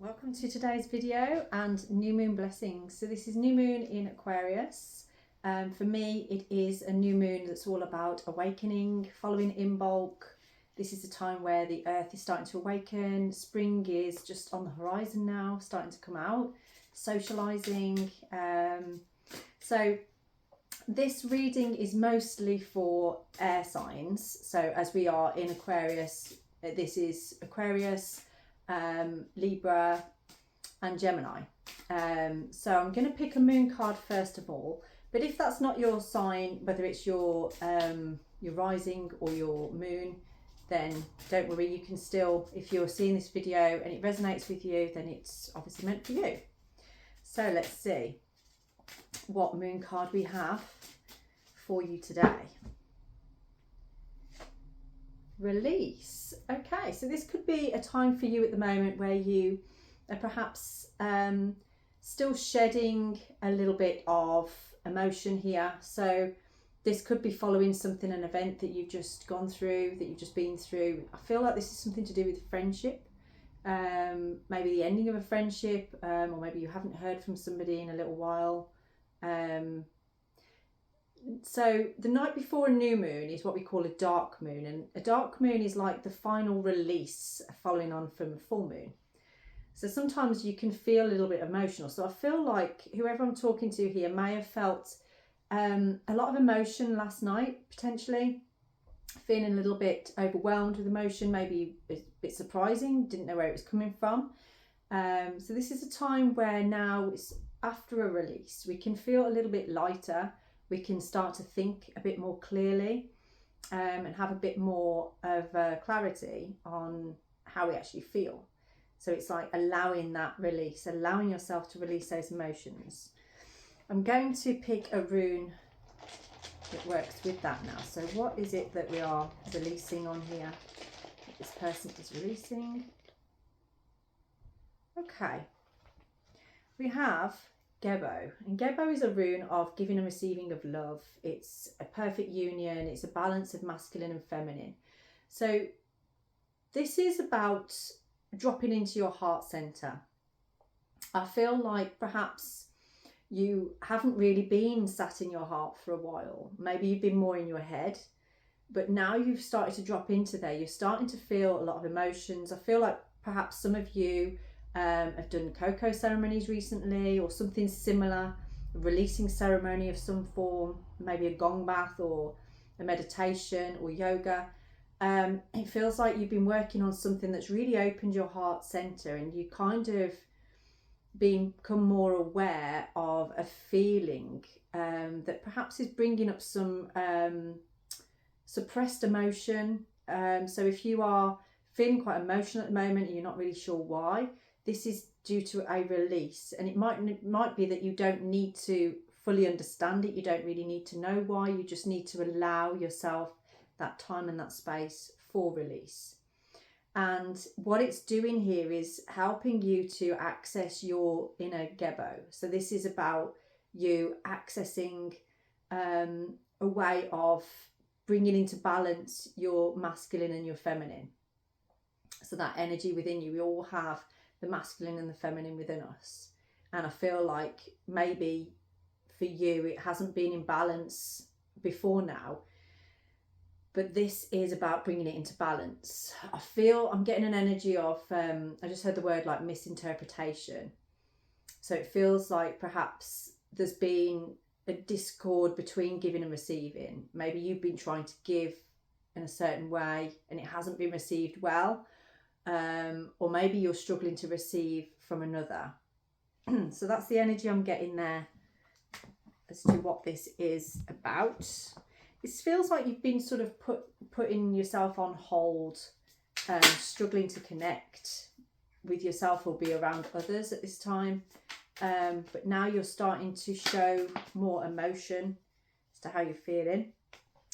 Welcome to today's video and new moon blessings. So this is new moon in Aquarius. For me, it is a new moon that's all about awakening, following in bulk. This is a time where the earth is starting to awaken. Spring is just on the horizon now, starting to come out, socializing. So this reading is mostly for air signs. So as we are in Aquarius, this is Aquarius, Libra and Gemini. So I'm going to pick a moon card first of all, but if that's not your sign, whether it's your rising or your moon, then don't worry, you can still, if you're seeing this video and it resonates with you, then it's obviously meant for you. So let's see what moon card we have for you today. Release. Okay, so this could be a time for you at the moment where you are perhaps still shedding a little bit of emotion here. So this could be following something, an event that you've just gone through, that you've just been through. I feel like this is something to do with friendship, maybe the ending of a friendship, or maybe you haven't heard from somebody in a little while. So the night before a new moon is what we call a dark moon, and a dark moon is like the final release following on from a full moon. So sometimes you can feel a little bit emotional. So I feel like whoever I'm talking to here may have felt a lot of emotion last night, potentially feeling a little bit overwhelmed with emotion, maybe a bit surprising, didn't know where it was coming from. So this is a time where now it's after a release, we can feel a little bit lighter. We can start to think a bit more clearly and have a bit more of clarity on how we actually feel. So it's like allowing that release, allowing yourself to release those emotions. I'm going to pick a rune that works with that now. So what is it that we are releasing on here? That this person is releasing. Okay. We have Gebo, and Gebo is a rune of giving and receiving of love. It's a perfect union. It's a balance of masculine and feminine. So this is about dropping into your heart center. I feel like perhaps you haven't really been sat in your heart for a while. Maybe you've been more in your head, but now you've started to drop into there. You're starting to feel a lot of emotions. I feel like perhaps some of you have done cocoa ceremonies recently or something similar, a releasing ceremony of some form, maybe a gong bath or a meditation or yoga. It feels like you've been working on something that's really opened your heart center, and you kind of become more aware of a feeling that perhaps is bringing up some suppressed emotion. So if you are feeling quite emotional at the moment and you're not really sure why, this is due to a release, and it might be that you don't need to fully understand it. You don't really need to know why. You just need to allow yourself that time and that space for release. And what it's doing here is helping you to access your inner Gebo. So this is about you accessing a way of bringing into balance your masculine and your feminine. So that energy within you, we all have the masculine and the feminine within us. And I feel like maybe for you, it hasn't been in balance before now, but this is about bringing it into balance. I feel I'm getting an energy of, I just heard the word like misinterpretation. So it feels like perhaps there's been a discord between giving and receiving. Maybe you've been trying to give in a certain way and it hasn't been received well. Or maybe you're struggling to receive from another. So that's the energy I'm getting there as to what this is about. It feels like you've been sort of putting yourself on hold, struggling to connect with yourself or be around others at this time. But now you're starting to show more emotion as to how you're feeling.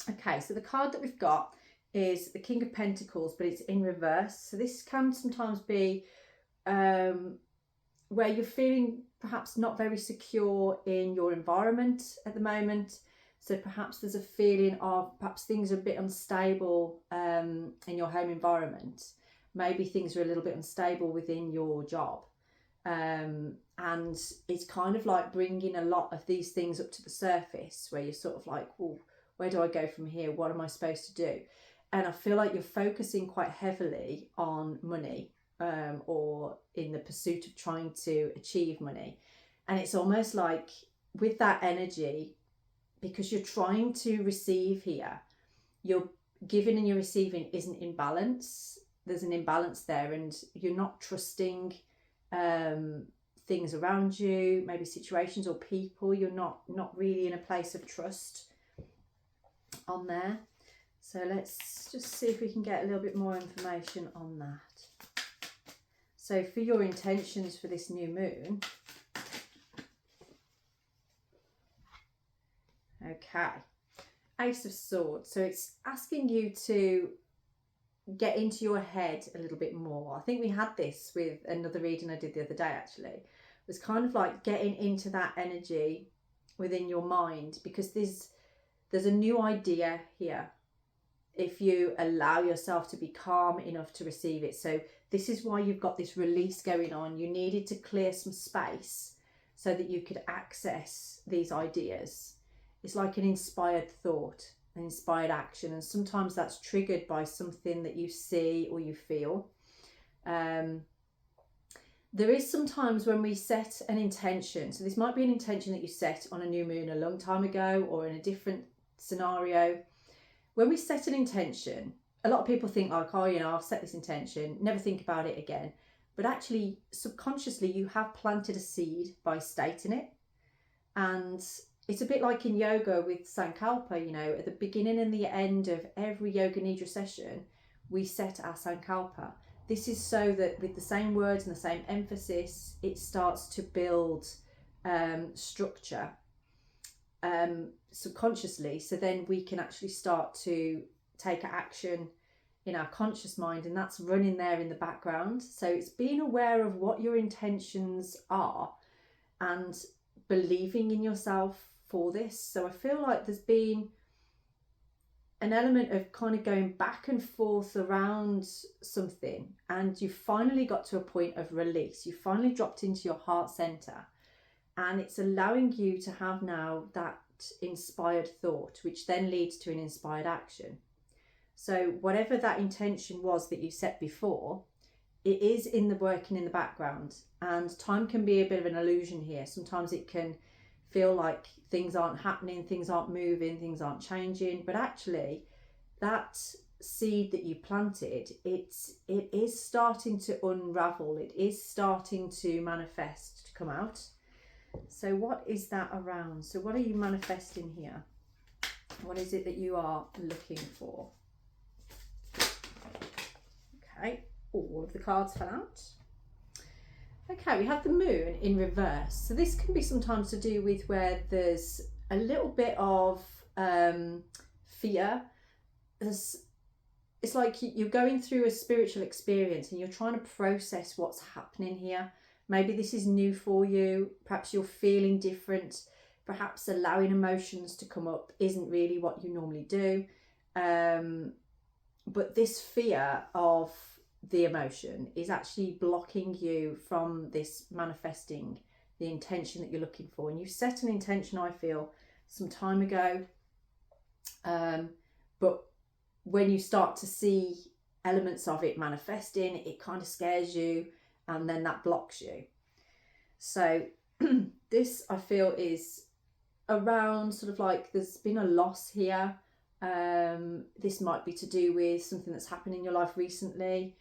Okay, so the card that we've got is the King of Pentacles, but it's in reverse. So this can sometimes be where you're feeling perhaps not very secure in your environment at the moment. So perhaps there's a feeling of perhaps things are a bit unstable in your home environment. Maybe things are a little bit unstable within your job. And it's kind of like bringing a lot of these things up to the surface, where you're sort of like, well, where do I go from here? What am I supposed to do? And I feel like you're focusing quite heavily on money, or in the pursuit of trying to achieve money. And it's almost like with that energy, because you're trying to receive here, you're giving and you're receiving isn't in balance. There's an imbalance there, and you're not trusting things around you, maybe situations or people. You're not really in a place of trust on there. So let's just see if we can get a little bit more information on that. So for your intentions for this new moon, okay, Ace of Swords. So it's asking you to get into your head a little bit more. I think we had this with another reading I did the other day, actually. It was kind of like getting into that energy within your mind, because there's a new idea here if you allow yourself to be calm enough to receive it. So this is why you've got this release going on. You needed to clear some space so that you could access these ideas. It's like an inspired thought, an inspired action, and sometimes that's triggered by something that you see or you feel. There is sometimes when we set an intention, so this might be an intention that you set on a new moon a long time ago or in a different scenario. When we set an intention, a lot of people think like, oh, you know, I've set this intention, never think about it again. But actually, subconsciously, you have planted a seed by stating it. And it's a bit like in yoga with Sankalpa, you know, at the beginning and the end of every Yoga Nidra session, we set our Sankalpa. This is so that with the same words and the same emphasis, it starts to build structure subconsciously. So then we can actually start to take action in our conscious mind, and that's running there in the background. So it's being aware of what your intentions are and believing in yourself for this. So I feel like there's been an element of kind of going back and forth around something, and you finally got to a point of release. You finally dropped into your heart center, and it's allowing you to have now that inspired thought, which then leads to an inspired action. So whatever that intention was that you set before, it is in the working in the background. And time can be a bit of an illusion here. Sometimes it can feel like things aren't happening, things aren't moving, things aren't changing, but actually that seed that you planted, it is starting to unravel. It is starting to manifest, to come out. So what is that around? So what are you manifesting here? What is it that you are looking for? Okay, all of the cards fell out. Okay, we have the moon in reverse. So this can be sometimes to do with where there's a little bit of fear. It's like you're going through a spiritual experience and you're trying to process what's happening here. Maybe this is new for you. Perhaps you're feeling different. Perhaps allowing emotions to come up isn't really what you normally do. But this fear of the emotion is actually blocking you from this manifesting the intention that you're looking for. And you set an intention, I feel, some time ago. But when you start to see elements of it manifesting, it kind of scares you, and then that blocks you. So this, I feel, is around sort of like there's been a loss here. This might be to do with something that's happened in your life recently.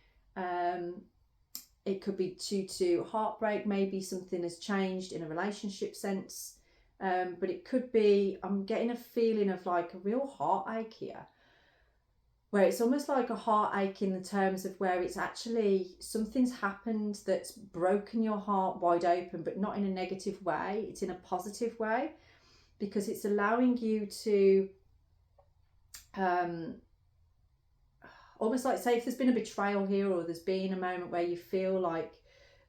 It could be due to heartbreak. Maybe something has changed in a relationship sense. But it could be, I'm getting a feeling of like a real heartache here, where it's almost like a heartache in the terms of where it's actually something's happened that's broken your heart wide open, but not in a negative way. It's in a positive way, because it's allowing you to almost like, say if there's been a betrayal here, or there's been a moment where you feel like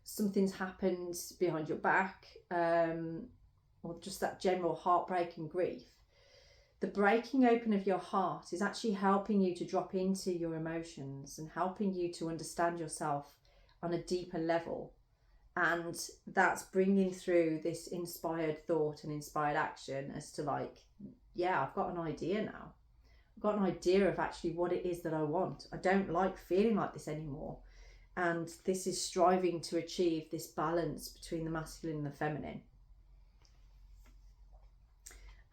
something's happened behind your back, or just that general heartbreak and grief. The breaking open of your heart is actually helping you to drop into your emotions and helping you to understand yourself on a deeper level. And that's bringing through this inspired thought and inspired action as to like, yeah, I've got an idea now. I've got an idea of actually what it is that I want. I don't like feeling like this anymore. And this is striving to achieve this balance between the masculine and the feminine.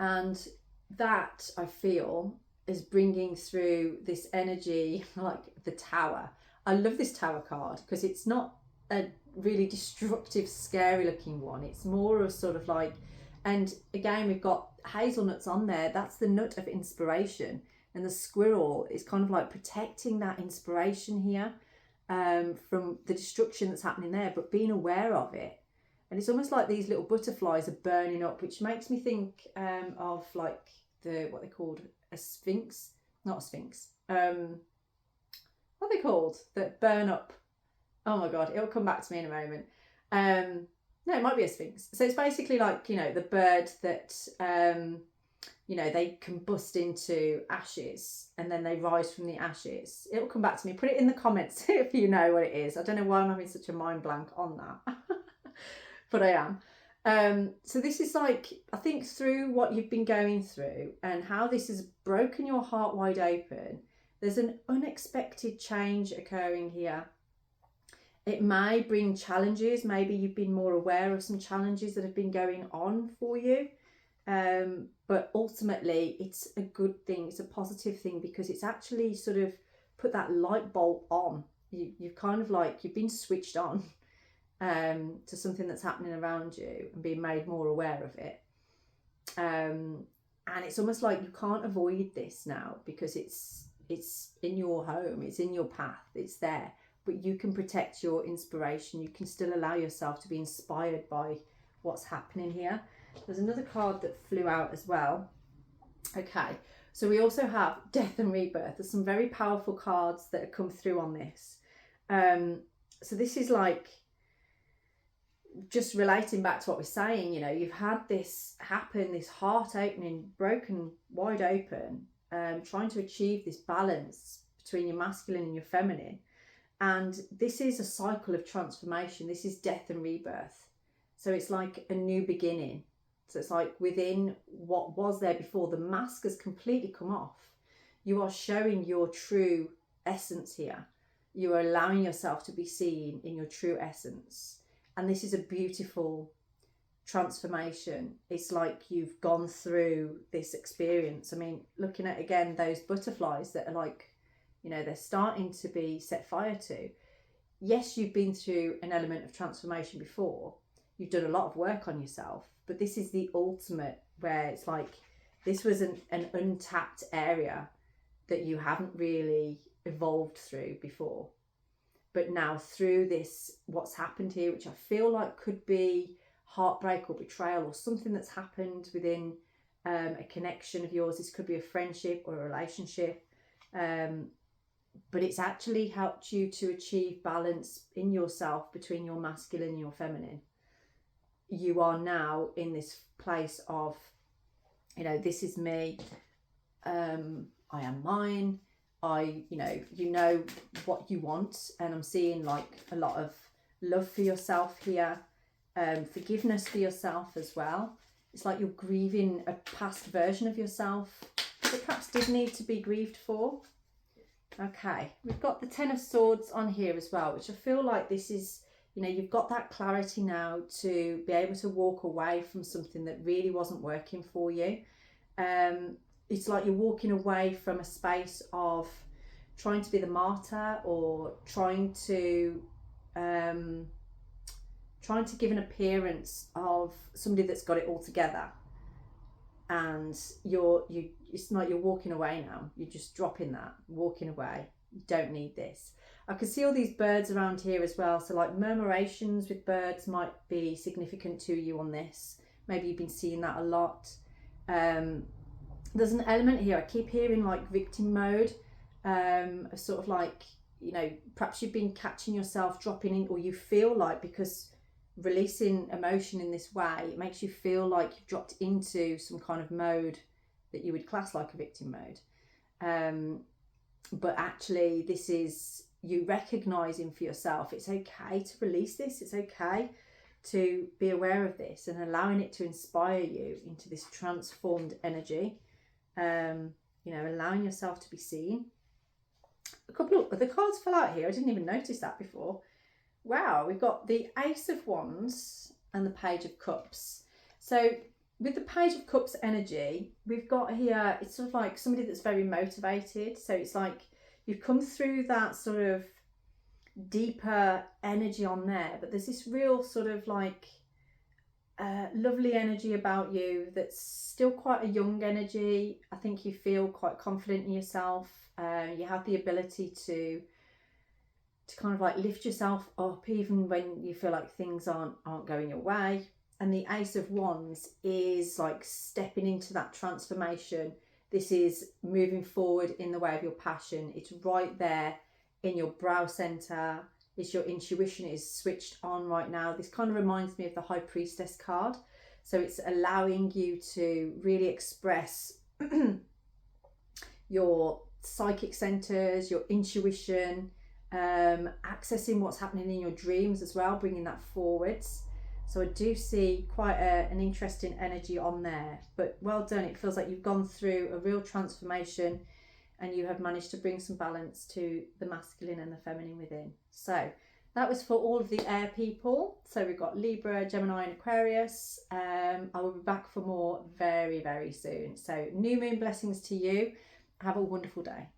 And that, I feel, is bringing through this energy like the Tower. I love this Tower card because it's not a really destructive, scary looking one. It's more of sort of like, and again, we've got hazelnuts on there. That's the nut of inspiration. And the squirrel is kind of like protecting that inspiration here from the destruction that's happening there, but being aware of it. And it's almost like these little butterflies are burning up, which makes me think of like what they're called, a sphinx, not a sphinx. What are they called that burn up? Oh my God, it'll come back to me in a moment. No, it might be a sphinx. So it's basically like, you know, the bird that, you know, they combust into ashes and then they rise from the ashes. It'll come back to me. Put it in the comments if you know what it is. I don't know why I'm having such a mind blank on that. But I am. So this is like, I think through what you've been going through and how this has broken your heart wide open, there's an unexpected change occurring here. It may bring challenges. Maybe you've been more aware of some challenges that have been going on for you. But ultimately, it's a good thing. It's a positive thing because it's actually sort of put that light bulb on. You've kind of like, you've been switched on to something that's happening around you and being made more aware of it. And it's almost like you can't avoid this now because it's in your home, it's in your path, it's there. But you can protect your inspiration. You can still allow yourself to be inspired by what's happening here. There's another card that flew out as well. Okay, so we also have Death and Rebirth. There's some very powerful cards that have come through on this. So this is like, just relating back to what we're saying, you know, you've had this happen, this heart opening, broken wide open, trying to achieve this balance between your masculine and your feminine. And this is a cycle of transformation. This is death and rebirth. So it's like a new beginning. So it's like within what was there before, the mask has completely come off. You are showing your true essence here. You are allowing yourself to be seen in your true essence. And this is a beautiful transformation. It's like you've gone through this experience. I mean, looking at, again, those butterflies that are like, you know, they're starting to be set fire to. Yes, you've been through an element of transformation before. You've done a lot of work on yourself, but this is the ultimate where it's like, this was an untapped area that you haven't really evolved through before. But now through this, what's happened here, which I feel like could be heartbreak or betrayal or something that's happened within a connection of yours. This could be a friendship or a relationship. But it's actually helped you to achieve balance in yourself between your masculine and your feminine. You are now in this place of, you know, this is me. I am mine. You know what you want. And I'm seeing like a lot of love for yourself here. Forgiveness for yourself as well. It's like you're grieving a past version of yourself that perhaps did need to be grieved for. Okay, we've got the Ten of Swords on here as well, which I feel like this is, you know, you've got that clarity now to be able to walk away from something that really wasn't working for you. It's like you're walking away from a space of trying to be the martyr or trying to give an appearance of somebody that's got it all together. And it's like you're walking away now. You're just dropping that, walking away. You don't need this. I can see all these birds around here as well. So like murmurations with birds might be significant to you on this. Maybe you've been seeing that a lot. There's an element here. I keep hearing like victim mode. Sort of like, you know, perhaps you've been catching yourself dropping in, or you feel like, because releasing emotion in this way, it makes you feel like you've dropped into some kind of mode that you would class like a victim mode. But actually this is you recognizing for yourself, it's okay to release this. It's okay to be aware of this and allowing it to inspire you into this transformed energy. You know, allowing yourself to be seen. A couple of other cards fell out here. I didn't even notice that before. Wow, we've got the Ace of Wands and the Page of Cups. So with the Page of Cups energy, we've got here, it's sort of like somebody that's very motivated. So it's like you've come through that sort of deeper energy on there, but there's this real sort of like lovely energy about you that's still quite a young energy. I think you feel quite confident in yourself. You have the ability to kind of like lift yourself up even when you feel like things aren't going your way. And the Ace of Wands is like stepping into that transformation. This is moving forward in the way of your passion. It's right there in your brow center. It's your intuition is switched on right now. This kind of reminds me of the High Priestess card. So it's allowing you to really express your psychic centers, your intuition, accessing what's happening in your dreams as well, bringing that forwards. So I do see quite an interesting energy on there, but well done. It feels like you've gone through a real transformation and you have managed to bring some balance to the masculine and the feminine within. So that was for all of the air people. So we've got Libra, Gemini and Aquarius. I will be back for more very, very soon. So new moon blessings to you. Have a wonderful day.